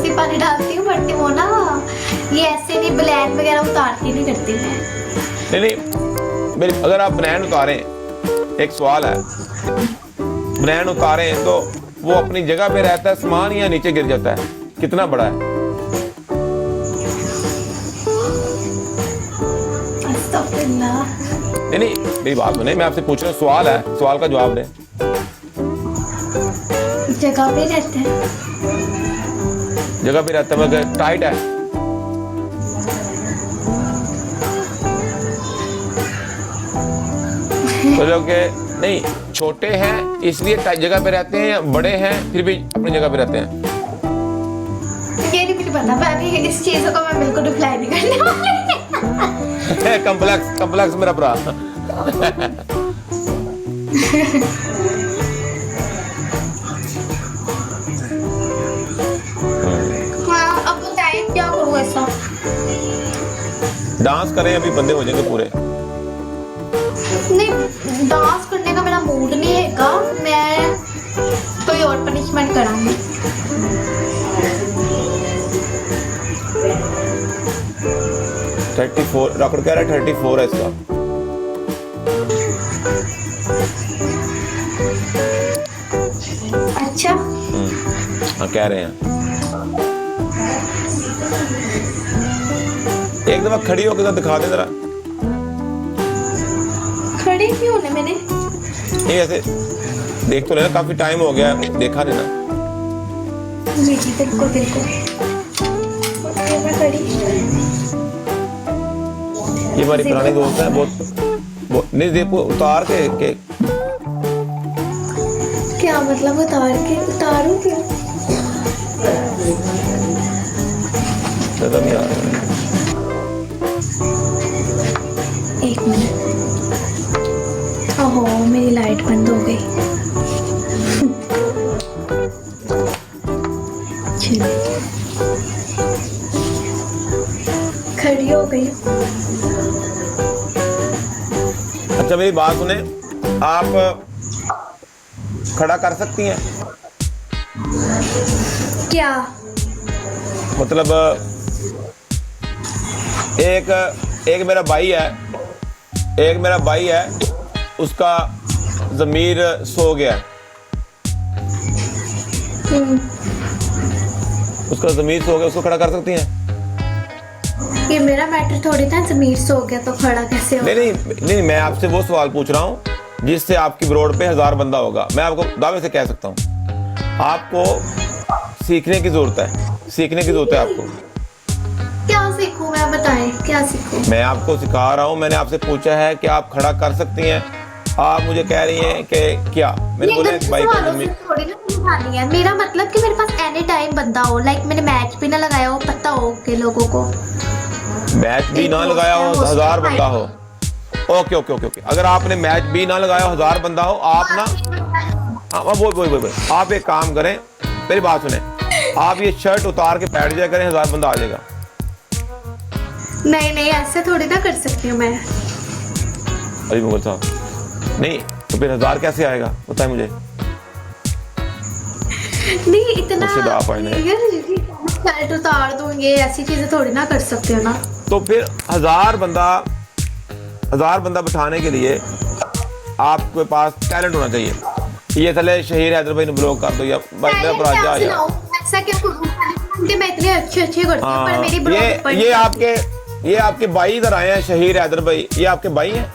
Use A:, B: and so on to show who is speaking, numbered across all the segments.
A: उसी पानी डालती हूँ, बट वो ना ये ऐसे नहीं ब्लैक वगैरह उतारती नहीं करती मैं।
B: नहीं मेरी, अगर आप बनैन उतारें, एक सवाल है, बनैन उतारें तो वो अपनी जगह पे रहता है सामान या नीचे गिर जाता है? कितना बड़ा है? नहीं मेरी बात सुने, मैं आपसे पूछ रहा हूँ, सवाल है, सवाल का जवाब दें।
A: जगह पे रहते हैं।
B: जगह पे रहता है मगर टाइट है? तो लोग नहीं, छोटे हैं इसलिए जगह पे रहते हैं, या बड़े हैं फिर भी अपनी जगह पे रहते हैं?
A: ये नहीं मुझे पता, मैं अभी इस चीज को मैं बिल्कुल रिप्लाई नहीं करने वाली।
B: कम्प्लेक्स मेरा भरा।
A: हाँ, अब बताइए क्या करूँ ऐसा?
B: डांस करें, अभी बंदे हो जाएंगे पूरे।
A: नहीं, डांस करने का मेरा मूड नहीं हैगा, मैं कोई और पनिशमेंट करांगी।
B: राकुड़ कह रहा है 34 है इसका।
A: अच्छा,
B: हाँ कह रहे हैं। एक दफा खड़ी होकर तो दिखा दे जरा।
A: खड़ी क्यों होने मैंने?
B: नहीं ऐसे देख तो लेना, काफी टाइम हो गया, देखा नहीं ना।
A: जी जी बिल्कुल बिल्कुल, मैं खड़ी।
B: ये हमारी पुरानी दोस्त है, बहुत नहीं, देखो उतार के
A: क्या मतलब उतारूं क्यों?
B: नहीं आ रहा।
A: एक मिनट, ओहो मेरी लाइट बंद हो गई। खड़ी हो गई।
B: अच्छा मेरी बात सुने, आप खड़ा कर सकती हैं?
A: क्या
B: मतलब एक मेरा भाई है, उसका ज़मीर सो गया। उसका ज़मीर सो गया, उसको खड़ा कर सकती हैं?
A: ये मेरा मैटर थोड़ी था, ज़मीर सो गया तो खड़ा कैसे हो?
B: नहीं, मैं आपसे वो सवाल पूछ रहा हूँ जिससे आपकी रोड पे 1000 बंदा होगा। मैं आपको दावे से कह सकता हूँ, आपको सीखने की जरूरत है आपको।
A: क्या सीखूं मैं, बताएं क्या सीखूं?
B: मैं आपको सिखा रहा हूँ, मैंने आपसे पूछा है कि आप खड़ा कर सकती हैं, आप मुझे कह रही हैं कि क्या? मैंने बोला भाई
A: थोड़ी ना समझानी है, मेरा मतलब कि मेरे पास एनी टाइम बंदा हो, लाइक मैंने मैच भी ना लगाया हो, पता हो के लोगों को
B: मैच भी ना लगाया हो, 1000 बंदा हो। ओके, अगर आपने मैच भी ना लगाया हो, 1000 बंदा हो, आप ना वो आप एक काम करें, मेरी बात सुने, आप ये शर्ट उतार के बैठ जाया करें, 1000 बंदा आ जाएगा।
A: नहीं ऐसे थोड़ी ना कर सकती हूँ मैं।
B: अरे मुगल साहब, नहीं तो फिर 1000 कैसे आएगा बताए मुझे?
A: नहीं इतना शर्ट उतार दूंगे, ऐसी चीजें थोड़ी ना कर सकते हो ना।
B: तो फिर 1000 बंदा बिठाने के लिए आपके पास टैलेंट होना चाहिए। ये चले शहीर हैदर भाई ने ब्लॉक कर दो, या मेरा प्राजा
A: ऐसा क्या करूं कि मैं इतने अच्छे करती हूं, पर मेरी ब्लॉक
B: ये आपके भाई इधर आए हैं, शहीर हैदर भाई, ये आपके भाई हैं?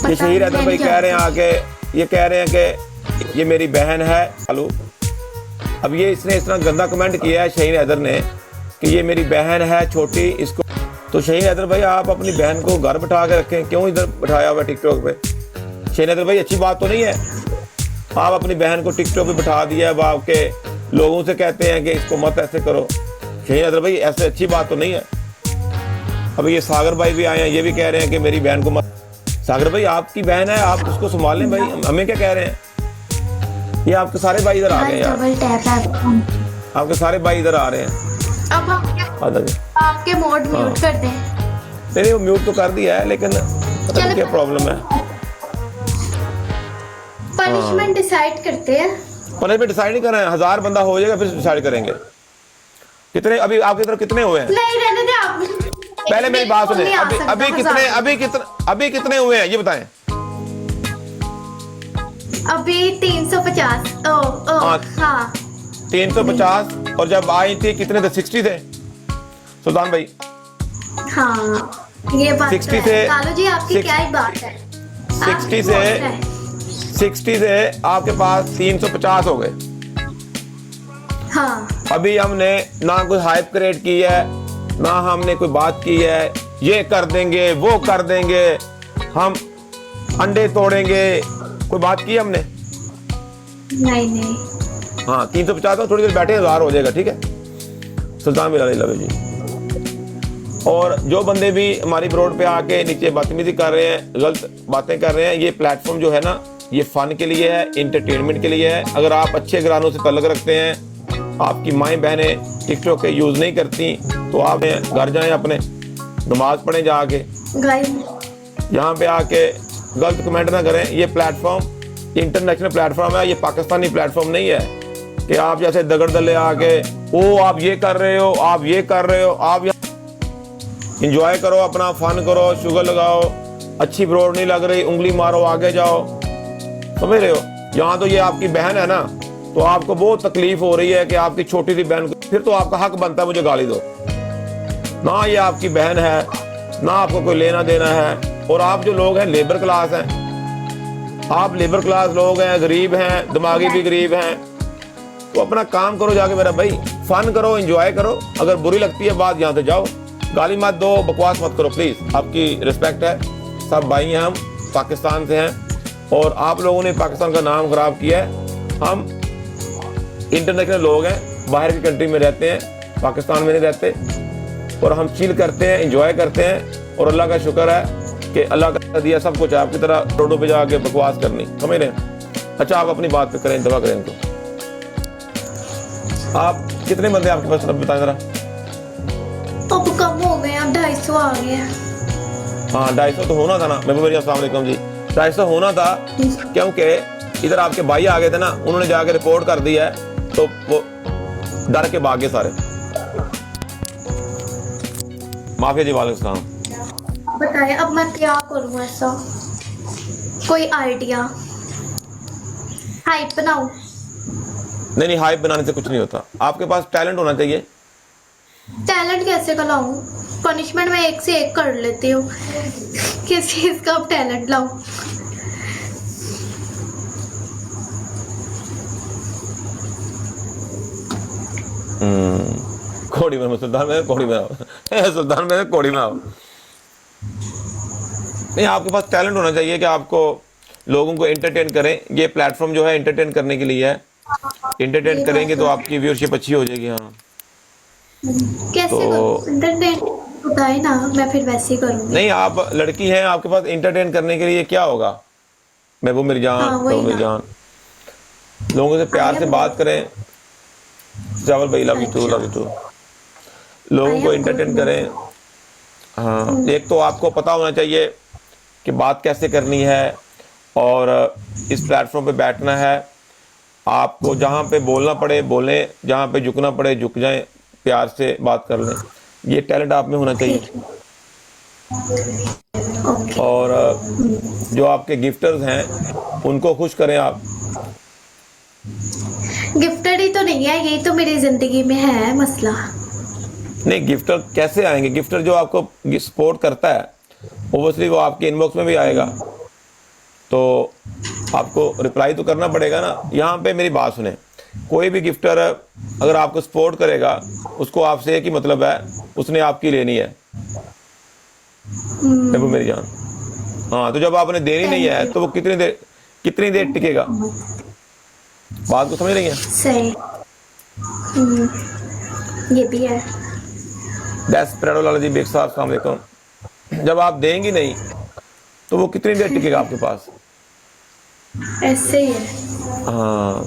B: ये शहीर हैदर भाई कह रहे हैं आके, ये कह रहे हैं कि ये मेरी बहन है। हेलो, अब ये इसने इस तरह गंदा कमेंट किया है शहीर हैदर ने कि ये मेरी बहन है छोटी, इसको। तो शहीर हैदर भाई आप अपनी बहन को घर बैठा के रखें, क्यों इधर बैठाया हुआ टिकटॉक पे? शहीर हैदर भाई अच्छी बात तो नहीं है, आप अपनी बहन को टिकटॉक पे बैठा दिया, अब आपके लोगों से कहते हैं कि इसको मत ऐसे करो। शहीर हैदर भाई ऐसे अच्छी बात तो नहीं है। अब ये सागर भाई भी आए हैं, ये भी कह रहे हैं कि मेरी बहन को मत। सागर भाई आपकी बहन है, आप उसको संभाल लें भाई, हमें क्या कह रहे हैं? ये आपके सारे भाई इधर आ गए हैं, आपके सारे भाई इधर आ रहे हैं।
A: अब आपके मोड म्यूट कर दें।
B: नहीं वो म्यूट तो कर दिया है, लेकिन पता नहीं क्या प्रॉब्लम है।
A: पनिशमेंट डिसाइड करते हैं।
B: पनिशमेंट डिसाइड नहीं कर रहे हैं, 1000 बंदा हो जाएगा फिर डिसाइड करेंगे। कितने अभी आपकी तरफ कितने हुए हैं?
A: नहीं रहने दे आप।
B: पहले मेरी बात सुने, अभी कितने हुए हैं ये बताएं।
A: अभी 350। हाँ
B: 350। और जब आई थी कितने थे? 60 थे सुल्तान भाई।
A: हाँ ये बात
B: 60 से
A: कालू जी आपकी क्या ही बात है।
B: 60 से आपके पास 350 हो गए।
A: हाँ
B: अभी हमने ना कोई हाइप क्रिएट की है, ना हमने कोई बात की है ये कर देंगे वो कर देंगे, हम अंडे तोड़ेंगे, कोई बात की हमने?
A: नहीं।
B: हाँ 350 में थोड़ी देर बैठे 1000 हो जाएगा, ठीक है सुल्तान बिलाल लवे जी। और जो बंदे भी हमारी ब्रोड पे आके नीचे बदतमीजी कर रहे हैं, गलत बातें कर रहे हैं, ये प्लेटफॉर्म जो है ना ये फन के लिए है, इंटरटेनमेंट के लिए है। अगर आप अच्छे घरानों से तल्लुक रखते हैं, आपकी माएँ बहनें टिकटॉक के यूज़ नहीं करती, तो आप घर जाएं, अपने नमाज पढ़ें जाके, यहाँ पे आके गलत कमेंट ना करें। ये प्लेटफॉर्म इंटरनेशनल प्लेटफॉर्म है, ये पाकिस्तानी प्लेटफॉर्म नहीं है कि आप जैसे दगड़ दल्ले आके ओ आप ये कर रहे हो, आप ये कर रहे हो। आप इंजॉय करो, अपना फन करो, शुगर लगाओ, अच्छी ब्रोड नहीं लग रही उंगली मारो, आगे जाओ, समझ रहे हो। यहाँ तो ये आपकी बहन है ना, तो आपको बहुत तकलीफ हो रही है कि आपकी छोटी सी बहन को, फिर तो आपका हक बनता है मुझे गाली दो ना। ये आपकी बहन है ना, आपको कोई लेना देना है। और आप जो लोग हैं लेबर क्लास हैं, आप लेबर क्लास लोग हैं, गरीब हैं, दिमागी भी गरीब हैं, तो अपना काम करो जाके मेरा भाई, फन करो, एंजॉय करो। अगर बुरी लगती है बात यहाँ से जाओ, गाली मत दो, बकवास मत करो प्लीज। आपकी रिस्पेक्ट है, सब भाई हैं, हम पाकिस्तान से हैं और आप लोगों ने पाकिस्तान का नाम खराब किया है। हम इंटरनेशनल लोग हैं, बाहर की कंट्री में रहते हैं, पाकिस्तान में नहीं रहते, और हम चिल करते हैं, एंजॉय करते हैं। और अल्लाह का शुक्र है कि अल्लाह का दिया सब कुछ, आपकी तरह रोडों पे जाके बकवास करनी, समझ रहे हैं। अच्छा आप अपनी बात पे करें, दवा करें इनको। आप कितने बंदे आपके पास बताएं जरा।
A: अब कम हो गए, अब 250 आ गए।
B: हाँ 250 तो होना था ना महबूब, अस्सलाम वालेकुम जी। 250 होना था क्योंकि इधर आपके भाई आ गए थे ना, उन्होंने जाके रिपोर्ट कर दिया है, तो वो डर के भागे सारे। माफिया जी वालेकुम सलाम।
A: बताए अब मैं क्या करूँ, ऐसा कोई आइडिया? हाइप बनाऊं?
B: नहीं हाइप बनाने से कुछ नहीं होता, आपके पास टैलेंट होना चाहिए।
A: टैलेंट कैसे का लाऊं? पनिशमेंट में एक से एक कर लेती हूँ, किस चीज का अब टैलेंट लाऊं?
B: कोड़ी में सुल्तान में कोड़ी में आओ सुल्तान में कोड़ी में आओ। नहीं आपके पास टैलेंट होना चाहिए कि आपको लोगों को एंटरटेन करें। ये प्लेटफॉर्म जो है एंटरटेन करने के लिए है, एंटरटेन करेंगे तो आपकी व्यूअरशिप अच्छी हो जाएगी। हाँ
A: कैसे
B: तो
A: एंटरटेन बताए ना, मैं फिर वैसे ही करूंगी।
B: नहीं आप लड़की हैं, आपके पास एंटरटेन करने के लिए क्या होगा? महबूब मेरी जान, महबूब मेरी जान, लोगों से प्यार से बात करें। चावल भाई love you too, love you too. लोगों को एंटरटेन करें। हाँ एक तो आपको पता होना चाहिए कि बात कैसे करनी है, और इस प्लेटफॉर्म पे बैठना है। आपको जहाँ पे बोलना पड़े बोलें, जहाँ पे झुकना पड़े झुक जाएं, प्यार से बात कर लें। ये टैलेंट आप में होना चाहिए। और जो आपके गिफ्टर्स हैं उनको खुश करें आप।
A: गिफ्टेड ही तो नहीं है, यही तो मेरी जिंदगी में है मसला।
B: नहीं गिफ्टर कैसे आएंगे? गिफ्टर जो आपको सपोर्ट करता है ओबियसली वो आपके इनबॉक्स में भी आएगा, तो आपको रिप्लाई तो करना पड़ेगा ना। यहाँ पे मेरी बात सुने, कोई भी गिफ्टर अगर आपको सपोर्ट करेगा उसको आपसे एक ही मतलब है, उसने आपकी लेनी है। देखो मेरी जान, हाँ तो जब आपने देनी नहीं है तो वो कितनी देर टिकेगा? बात को समझ रही हैं?
A: सही। ये भी है।
B: डेस्परेडो लाला जी बेग साहब अस्सलाम वालेकुम। जब आप देंगी नहीं तो वो कितनी देर टिकेगा आपके पास?
A: ऐसे ही है।
B: हाँ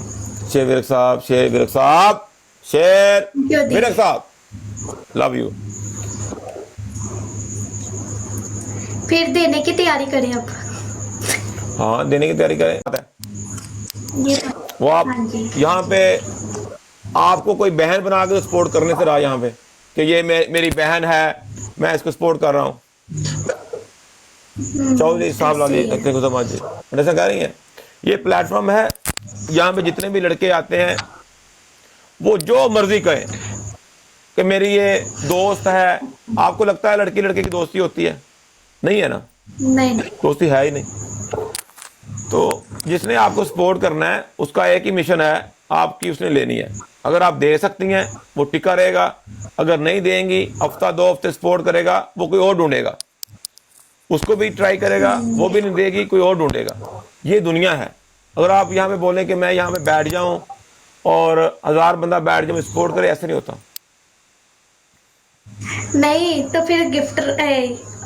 B: शेर विरक साहब, शेर विरक साहब, शेर विरक साहब, लव यू।
A: फिर देने की तैयारी करें अब।
B: हाँ देने की तैयारी करें।
A: ये
B: वो आप
A: हाँ जी।
B: यहाँ पे आपको कोई बहन बना के सपोर्ट करने से रहा यहाँ पे कि ये मेरी बहन है, मैं इसको सपोर्ट कर रहा हूँ। चौधरी साहब लाली
A: ऐसे ही है।
B: जी ऐसा कह रही हैं। ये प्लेटफॉर्म है, यहाँ पे जितने भी लड़के आते हैं वो जो मर्जी कहें कि मेरी ये दोस्त है। आपको लगता है लड़की लड़के की दोस्ती होती है? नहीं है ना,
A: नहीं
B: दोस्ती है ही नहीं। तो जिसने आपको सपोर्ट करना है उसका एक ही मिशन है, आपकी उसने लेनी है। अगर आप दे सकती हैं वो टिका रहेगा, अगर नहीं देंगी हफ्ता 2 हफ्ते सपोर्ट करेगा, वो कोई और ढूंढेगा, उसको भी ट्राई करेगा, वो भी नहीं देगी, कोई और ढूंढेगा। ये दुनिया है। अगर आप यहाँ पे बोलें कि मैं यहाँ पे बैठ जाऊं और 1000 बंदा बैठ जाए सपोर्ट करे, ऐसे नहीं होता।
A: नहीं, तो फिर गिफ्ट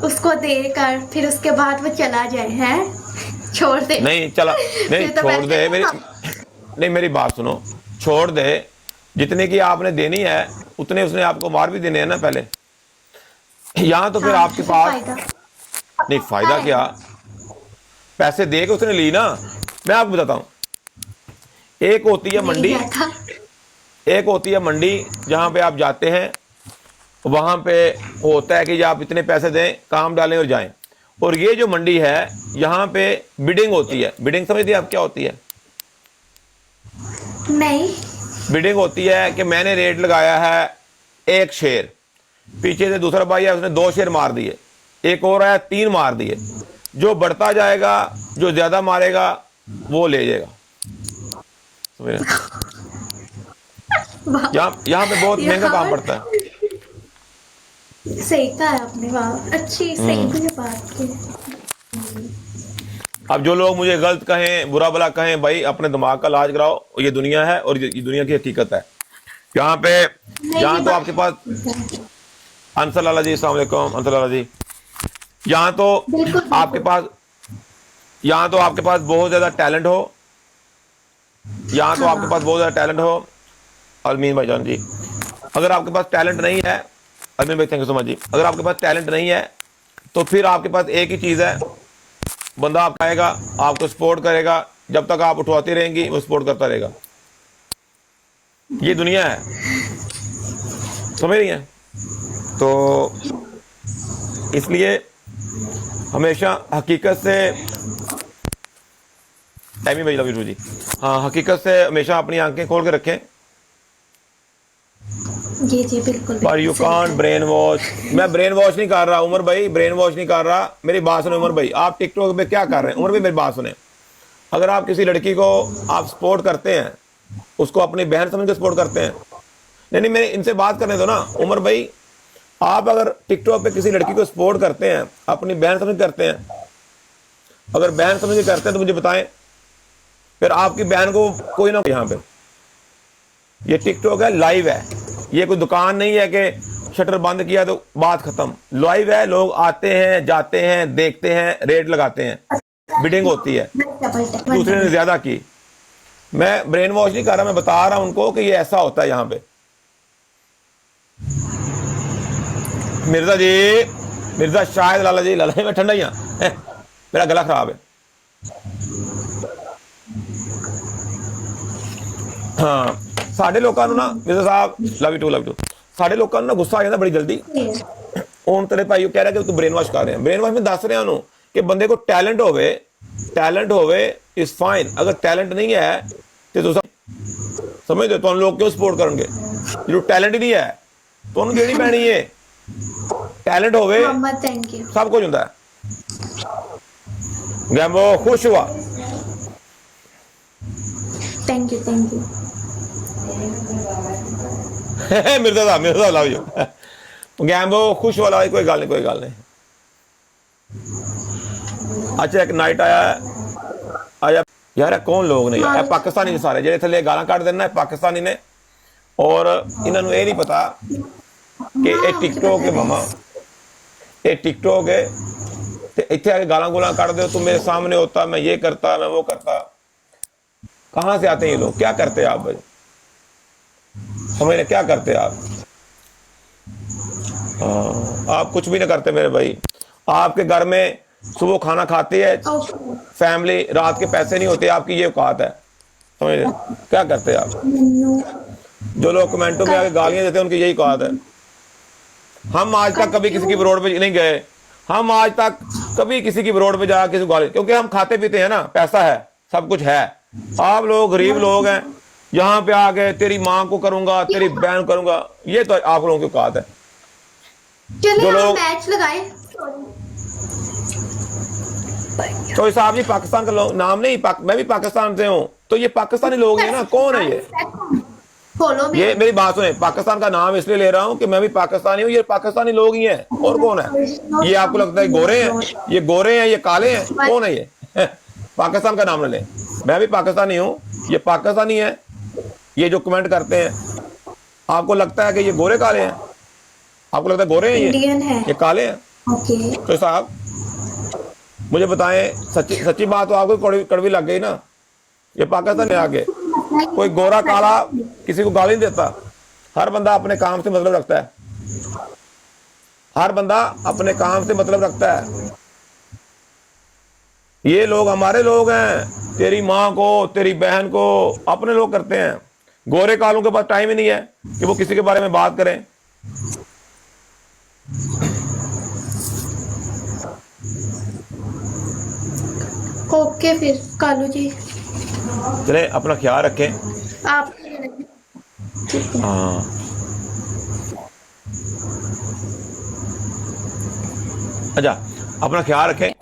A: उसको देकर फिर उसके बाद वो चला जाए, है छोड़ दे।
B: नहीं चला, नहीं
A: फिर तो
B: छोड़ दे,
A: बैठे
B: नहीं मेरी बात सुनो, छोड़ दे। जितने की आपने देनी है उतने उसने आपको मार भी देने हैं ना पहले। यहाँ तो फिर
A: हाँ,
B: आपके पास
A: फायदा।
B: नहीं, फायदा क्या, पैसे दे के उसने ली ना। मैं आपको बताता हूँ, एक होती है मंडी,
A: नहीं था।
B: एक होती है मंडी जहाँ पे आप जाते हैं, वहाँ पे होता है कि आप इतने पैसे दें, काम डालें और जाएं। और ये जो मंडी है यहाँ पे बिडिंग होती है। बिडिंग समझती है आप क्या होती है?
A: नहीं।
B: बिडिंग होती है कि मैंने रेट लगाया है 1 शेर, पीछे से दूसरा भाई है उसने 2 शेर मार दिए, एक और आया 3 मार दिए। जो बढ़ता जाएगा, जो ज्यादा मारेगा वो ले जाएगा। समझ रहे? यहाँ पे बहुत महंगा काम पड़ता है।
A: सही कहा आपने, वाह अच्छी सही भी बात की।
B: अब जो लोग मुझे गलत कहें, बुरा भला कहें, भाई अपने दिमाग का इलाज कराओ। ये दुनिया है और ये दुनिया की हकीकत है। यहाँ पे यहाँ तो आपके पास अंसर लाला जी, अस्सलाम वालेकुम अंसर लाला जी। यहाँ तो आपके पास, यहाँ तो आपके पास बहुत ज्यादा टैलेंट हो, यहाँ तो आपके पास बहुत ज्यादा टैलेंट हो अलमीन भाईजान जी। अगर आपके पास टैलेंट नहीं है, अलमीन भाई थैंक यू सो मच जी, अगर आपके पास टैलेंट नहीं है तो फिर आपके पास एक ही चीज है, बंदा आप आएगा, आपको सपोर्ट करेगा, जब तक आप उठवाती रहेंगी वो सपोर्ट करता रहेगा। ये दुनिया है, समझ रही हैं? तो इसलिए हमेशा हकीकत से, टाइमी भाई लव यू जी, हाँ हकीकत से हमेशा अपनी आंखें खोल के रखें।
A: जी जी बिल्कुल।
B: पर यू कांट ब्रेन वॉश। मैं ब्रेन वॉश नहीं कर रहा उमर भाई, ब्रेन वॉश नहीं कर रहा। मेरी बात सुने उमर भाई, आप टिकटॉक पे क्या कर रहे हैं? उमर भाई मेरी बात सुने, अगर आप किसी लड़की को आप सपोर्ट करते हैं, उसको अपनी बहन समझ के सपोर्ट करते हैं, नहीं मेरे इनसे बात करने दो ना उमर भाई। आप अगर टिकटॉक पे किसी लड़की को सपोर्ट करते हैं, अपनी बहन समझ करते हैं, अगर बहन समझ के करते हैं तो मुझे बताएं, फिर आपकी बहन को कोई ना, यहाँ पे ये टिकटॉक है, लाइव है, ये कोई दुकान नहीं है कि शटर बंद किया तो बात खत्म। लाइव है, लोग आते हैं, जाते हैं, देखते हैं, रेट लगाते हैं, बिडिंग होती है। दूसरे ने ज्यादा की, मैं ब्रेन वॉश नहीं कर रहा, मैं बता रहा हूं उनको कि ये ऐसा होता है यहाँ पे। मिर्जा जी, मिर्जा शायद लाला जी, लाला जी मैं ठंडा ही हाँ, मेरा गला खराब है। हाँ साढ़े लोगों ना मिर्जा साहब लव यू टू, साढ़े लोगों ना गुस्सा आ जाता बड़ी जल्दी। ਹੁਣ तेरे भाई कह रहा कि तू ब्रेन वॉश कर रहे हैं। ब्रेन वॉश में दस रहा हूं कि बंदे को टैलेंट होवे इज फाइन। अगर टैलेंट नहीं है तो समझ दो, लोग क्यों सपोर्ट करेंगे? जो टैलेंट ही नहीं है तो उन्हें देनी पैनी है। टैलेंट होवे सब कुछ होता है। गैम्बो खुश हुआ,
A: thank you thank you.
B: Mirza love you. Gambo खुश वाला, कोई गल नहीं, कोई गल नहीं। अच्छा एक नाइट आया यार, कौन लोग ने यार, पाकिस्तानी ने सारे जेडे थले गालां कट देना पाकिस्तानी ने, और इन्होंने ये नहीं पता कि ये टिकटॉक है मामा, ये टिकटॉक है। तो इतने आके गालां गुलां कट दो, तुम मेरे सामने होता, मैं ये करता, मैं वो करता। कहाँ से आते हैं ये लोग? क्या करते हैं आप भाई? समझ रहे क्या करते हैं आप? आप कुछ भी नहीं करते मेरे भाई। आपके घर में सुबह खाना खाती है फैमिली, रात के पैसे नहीं होते, आपकी ये औकात है। समझ रहे? क्या करते हैं आप? जो लोग कमेंटों में आके गालियां देते हैं उनकी यही औकात है। हम आज तक कभी किसी की रोड पे नहीं गए, हम आज तक कभी किसी की रोड पे जा किसी को गाली, क्योंकि हम खाते पीते हैं ना, पैसा है, सब कुछ है। आप लोग गरीब लोग हैं, यहाँ पे आके तेरी माँ को करूंगा, तेरी बहन को करूंगा, ये तो आप लोगों की औकात है।
A: चलिए
B: जो
A: हम
B: लोग
A: मैच लगाए।
B: तो साहब जी पाकिस्तान का नाम नहीं, मैं भी पाकिस्तान से हूँ, तो ये पाकिस्तानी लोग हैं ना, कौन है ये?
A: फॉलो में
B: ये मेरी बात सुने, पाकिस्तान का नाम इसलिए ले रहा हूँ कि मैं भी पाकिस्तानी हूँ, ये पाकिस्तानी लोग ही हैं, और कौन है? ये आपको लगता है गोरे हैं? ये गोरे हैं, ये काले हैं, कौन है ये? पाकिस्तान का नाम न ले, मैं भी पाकिस्तानी हूँ, ये पाकिस्तानी है। ये जो कमेंट करते हैं, आपको लगता है कि ये गोरे काले हैं? आपको लगता है गोरे हैं
A: इंडियन है।
B: ये काले हैं?
A: ओके
B: तो साहब मुझे बताएं, सच्ची सच्ची बात तो आपको कड़वी कड़वी लग गई ना। ये पाकिस्तान में आके कोई गोरा काला किसी को गाली नहीं देता। हर बंदा अपने काम से मतलब रखता है, हर बंदा अपने काम से मतलब रखता है। ये लोग हमारे लोग हैं, तेरी माँ को, तेरी बहन को अपने लोग करते हैं। गोरे कालों के पास टाइम ही नहीं है कि वो किसी के बारे में बात करें।
A: ओके फिर कालू जी
B: चले अपना ख्याल रखें।
A: आप
B: हाँ अच्छा, अपना ख्याल रखें।